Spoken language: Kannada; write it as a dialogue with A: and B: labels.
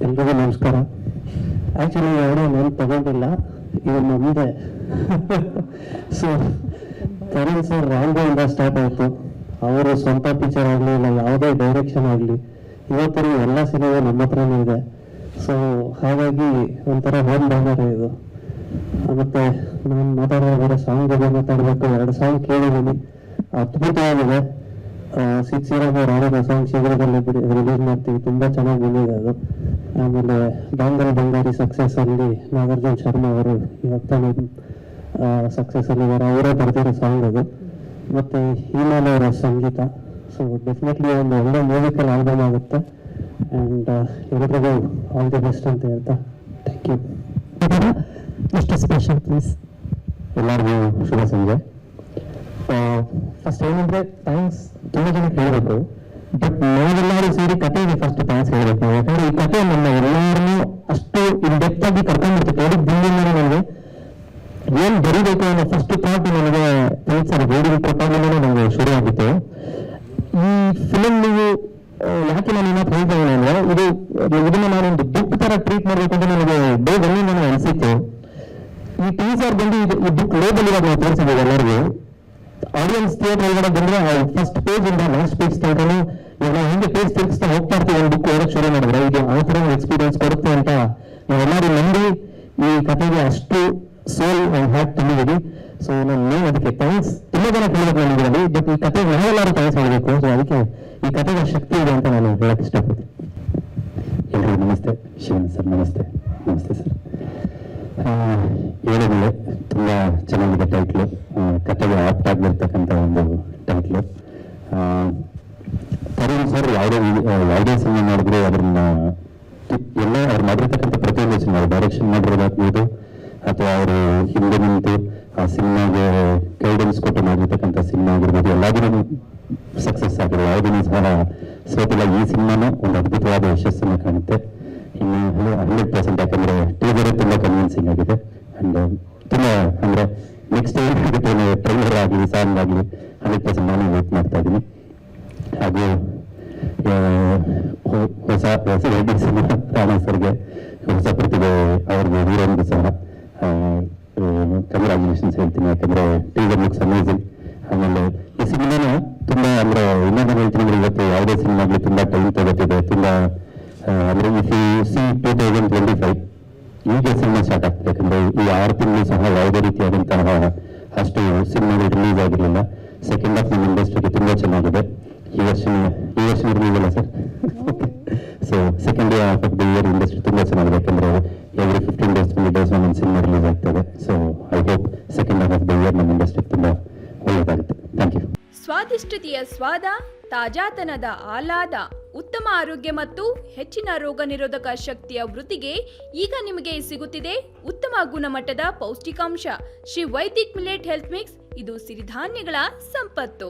A: ಎಲ್ರಿಗೂ ನಮಸ್ಕಾರ. ಆ್ಯಕ್ಚುಲಿ ಆಡಿಯೋ ನಾನು ತಗೊಂಡಿಲ್ಲ, ಇದು ನಮ್ಮದೇ. ಸೊ ತರುಣ್ ಸರ್ ರಾಂಗೋಯಿಂದ ಸ್ಟಾರ್ಟ್ ಆಯಿತು. ಅವರು ಸ್ವಂತ ಪಿಕ್ಚರ್ ಆಗಲಿ ಇಲ್ಲ ಯಾವುದೇ ಡೈರೆಕ್ಷನ್ ಆಗಲಿ, ಇವತ್ತಿನ ಎಲ್ಲ ಸಿನಿಮಾ ನಮ್ಮ ಹತ್ರನೇ ಇದೆ. ಸೊ ಹಾಗಾಗಿ ಒಂಥರ ಹೋಮ್ ಬ್ಯಾನರ್ ಇದು. ಮತ್ತು ನಾನು ಮಾತಾಡೋದಾದ್ರೆ ಸಾಂಗ್ ಬಗ್ಗೆ ಮಾತಾಡಬೇಕು. 2 ಸಾಂಗ್ ಕೇಳಿದ್ದೀನಿ, ಅದ್ಭುತವಾಗಿದೆ. ಸಿಕ್ಸಿರಾಮ ರಾಣಿನ ಸಾಂಗ್ ಶೀಘ್ರದಲ್ಲೇ ರಿಲೀಸ್ ಮಾಡ್ತೀವಿ, ತುಂಬ ಚೆನ್ನಾಗಿ ಬಂದಿದೆ ಅದು. ಆಮೇಲೆ ಬಾಂಗಲ್ ಬಂಗಾರಿ ಸಕ್ಸಸ್ಸಲ್ಲಿ ನಾಗಾರ್ಜುನ ಶರ್ಮಾ ಅವರು ಇವಾಗ ತಾನೇ ಸಕ್ಸಸ್ಸಲ್ಲಿದ್ದಾರೆ, ಅವರೇ ಬರ್ತಿರೋ ಸಾಂಗ್ ಅದು. ಮತ್ತು ಹಿಮಾಲಯ ಅವರ ಸಂಗೀತ. ಸೊ ಡೆಫಿನೆಟ್ಲಿ ಒಂದು ಒಳ್ಳೆ ಮ್ಯೂಸಿಕಲ್ ಆಲ್ಬಮ್ ಆಗುತ್ತೆ. ಆ್ಯಂಡ್ ಎಲ್ರಿಗೂ ಆಲ್ ದಿ ಬೆಸ್ಟ್ ಅಂತ ಹೇಳ್ತಾ ಥ್ಯಾಂಕ್ ಯು. ಎಷ್ಟು ಸ್ಪೆಷಲ್ ಪ್ಲೀಸ್. ಎಲ್ಲರಿಗೂ ಶುಭ ಸಂಜೆ. ಫಸ್ಟ್ ಏನಂದರೆ ಥ್ಯಾಂಕ್ಸ್ ತುಂಬ ಜನಕ್ಕೆ ಹೇಳಬೇಕು, ಬಟ್ ನಾವೆಲ್ಲರೂ ಸೇರಿ ಕಥೆಗೆ ಫಸ್ಟ್ ಥ್ಯಾಂಕ್ಸ್ ಹೇಳಬೇಕು ನಾವು. ಯಾಕಂದರೆ ಈ ಕಥೆ ನಮ್ಮ ಎಲ್ಲರನ್ನೂ ಅಷ್ಟು ಇನ್ಡೆಪ್ತ್ ಆಗಿ ಕರ್ಕೊಂಡ್ಬಿಡ್ತೀವಿ. ಓದಿದ ದಿನದಿಂದ ನನಗೆ ಏನು ಬರೀಬೇಕು ಅನ್ನೋ ಫಸ್ಟ್ ಥಾಟ್ ನನಗೆ ತಿಳಿಸ್ತಾರೆ. ಗೋಡಿಗೆ ಕೊಟ್ಟಾಗಲೇ ನನಗೆ ಶುರು ಆಗಿತ್ತು. ಈ ಫಿಲಮ್ ನೀವು ಯಾಕೆ ನಾನು ಇನ್ನೂ ಹೇಳ್ತೇನೆ ಅಂದರೆ ಇದನ್ನು ನಾನೊಂದು ಬುಕ್ ಥರ ಟ್ರೀಟ್ ಮಾಡಬೇಕು ಅಂತ ನನಗೆ ಡೇ ಒನ್ನಿಂದ ನನಗೆ ಅನಿಸಿತ್ತು. ಈ ಟೀಸರ್ ಬಂದು ಈ ಬುಕ್ ಲೇಬಲ್ ಇವಾಗ ನಾವು ತೋರಿಸಿದ್ದೀವಿ ಎಲ್ಲರಿಗೂ. ಆಡಿಯನ್ಸ್ ಥಿಯೇಟರ್ ಒಳಗಡೆ ಬಂದರೆ ಫಸ್ಟ್ ಪೇಜ್ ಇಂದ ಲಾಸ್ಟ್ ಪೇಜ್ ತಗೊಂಡು ನಾವು ಹಿಂಗೆ ಪೇಜ್ ತಿರುಗಿಸ್ತಾ ಹೋಗ್ತಾ ಇರ್ತೀವಿ. ಒಂದು ಬುಕ್ ಓದಕ್ಕೆ ಶುರು ಮಾಡಿದ್ರೆ ಇದು ಆ ಥರ ಎಕ್ಸ್ಪೀರಿಯನ್ಸ್ ಕೊಡುತ್ತೆ ಅಂತ ನಾವೆಲ್ಲರೂ ನಂಬಿ ಈ ಕಥೆಗೆ ಅಷ್ಟು ಸೋಲ್ ಆ್ಯಂಡ್ ಹಾರ್ಟ್ ತುಂಬಿದ್ದೀವಿ. ಸೊ ನಾನು ಅದಕ್ಕೆ ಥ್ಯಾಂಕ್ಸ್ ತುಂಬ ಜನ ಕೇಳಬೇಕು ನನಗೆ, ಬಟ್ ಈ ಕಥೆಗೆ ನಾವೆಲ್ಲರೂ ಥ್ಯಾಂಕ್ಸ್ ಹೇಳಬೇಕು. ಸೊ ಅದಕ್ಕೆ ಈ ಕಥೆಗೆ ಶಕ್ತಿ ಇದೆ ಅಂತ ನಾನು ಹೇಳಕ್ಕೆ ಇಷ್ಟಪಡ್ತೀನಿ.
B: ಎಲ್ರಿಗೂ ನಮಸ್ತೆ. ಶಿವನ್ ಸರ್ ನಮಸ್ತೆ. ನಮಸ್ತೆ ಸರ್. ಹೇಳಿದ್ರೆ ತುಂಬ ಚೆನ್ನಾಗಿದೆ ಟೈಟ್ಲು, ಕಥೆಗೆ ಆಪ್ಟ್ ಆಗಿರ್ತಕ್ಕಂಥ ಒಂದು ಟೈಟ್ಲು. ತರುಣ್ ಸರ್ ಯಾವುದೇ ಸಿನಿಮಾ ಮಾಡಿದ್ರು ಅದನ್ನ ಎಲ್ಲ ಅವ್ರು ಮಾಡಿರ್ತಕ್ಕಂಥ ಪ್ರತಿಯೊಂದು ಸಿನಿಮಾ ಡೈರೆಕ್ಷನ್ ಮಾಡಿರೋದಾಗ್ಬೋದು ಅಥವಾ ಅವರು ಹಿಂದೆ ನಿಂತು ಆ ಸಿನಿಮಾಗೆ ಗೈಡೆನ್ಸ್ ಕೊಟ್ಟು ಮಾಡಿರ್ತಕ್ಕಂಥ ಸಿನಿಮಾ ಆಗಿರ್ಬೋದು, ಎಲ್ಲದೂ ಸಕ್ಸಸ್ ಆಗಿದೆ. ಯಾವುದೂ ಸಹ ಸೋತಿಲ್ಲ. ಈ ಸಿನಿಮಾನು ಒಂದು ಅದ್ಭುತವಾದ ಯಶಸ್ಸನ್ನು ಕಾಣುತ್ತೆ. ಇನ್ನು 100%, ಯಾಕಂದರೆ ಟೀಸರೇ ತುಂಬ ಕನ್ವಿನ್ಸಿಂಗ್ ಆಗಿದೆ. ಆ್ಯಂಡ್ ತುಂಬ ಅಂದರೆ ನೆಕ್ಸ್ಟ್ ಏನಾಗುತ್ತೆ ಟ್ರೈಲರ್ ಆಗಲಿ ಸಾಂಗ್ ಆಗಲಿ 100% ನಾನು ವೇಟ್ ಮಾಡ್ತಾ ಇದ್ದೀನಿ. ಹಾಗೂ ಹೊಸ ಸಿನಿಮಾ ರಾಣಾ ಸರ್ಗೆ, ಹೊಸ ಪ್ರತಿಭೆ ಅವ್ರಿಗೆ ಹೀರೋನ್ಗೂ ಸಹ ಕಂಗ್ರಾಚುಲೇಷನ್ಸ್ ಹೇಳ್ತೀನಿ. ಯಾಕಂದರೆ ಟೀಸರ್ ಲುಕ್ಸ್ ಅಮೇಜಿಂಗ್. ಆಮೇಲೆ ಈ ಸಿನಿಮಾನ ತುಂಬ ಅಂದರೆ ಇನ್ನೊಂದು ಹೇಳ್ತೀನಿ, ಇವತ್ತು ಯಾವುದೇ ಸಿನಿಮಾಗಲಿ ತುಂಬ ಟೈಮ್ ತಗೋತಿದೆ. ತುಂಬ ಅಂದರೆ ಇಫ್ ಯು ಸಿ 2025 ಈಗ ಸಿನಿಮಾ ಸ್ಟಾರ್ಟ್ ಆಗ್ತದೆ. ಯಾಕಂದರೆ ಈ 6 ತಿಂಗಳು ಸಹ ಯಾವುದೇ ರೀತಿಯಾದಂತಹ ಅಷ್ಟು ಸಿನಿಮಾಗಳು ರಿಲೀಸ್ ಆಗಿರಲಿಲ್ಲ. ಸೆಕೆಂಡ್ ಹಾಫ್ ನಮ್ಮ ಇಂಡಸ್ಟ್ರಿಗೆ ತುಂಬ ಚೆನ್ನಾಗಿದೆ. ಈ ವರ್ಷ ರಿಲೀಸ್ ಅಲ್ಲ sir. So second half of the year industry ತುಂಬ ಚೆನ್ನಾಗಿದೆ. ಯಾಕಂದರೆ ಎವ್ರಿ 15 days 20 days ಒಂದು ಸಿನಿಮಾ ರಿಲೀಸ್ ಆಗ್ತದೆ. So I hope second half of the year ನಮ್ಮ ಇಂಡಸ್ಟ್ರಿ ತುಂಬ ಒಳ್ಳೆಯದಾಗುತ್ತೆ. Thank you.
C: ಸ್ವಾದಿಷ್ಟತೆಯ ಸ್ವಾದ, ತಾಜಾತನದ ಆಹ್ಲಾದ, ಉತ್ತಮ ಆರೋಗ್ಯ ಮತ್ತು ಹೆಚ್ಚಿನ ರೋಗ ನಿರೋಧಕ ಶಕ್ತಿಯ ವೃದ್ಧಿಗೆ ಈಗ ನಿಮಗೆ ಸಿಗುತ್ತಿದೆ ಉತ್ತಮ ಗುಣಮಟ್ಟದ ಪೌಷ್ಟಿಕಾಂಶ. Shri Vaidik millet health mix. ಇದು ಸಿರಿಧಾನ್ಯಗಳ ಸಂಪತ್ತು.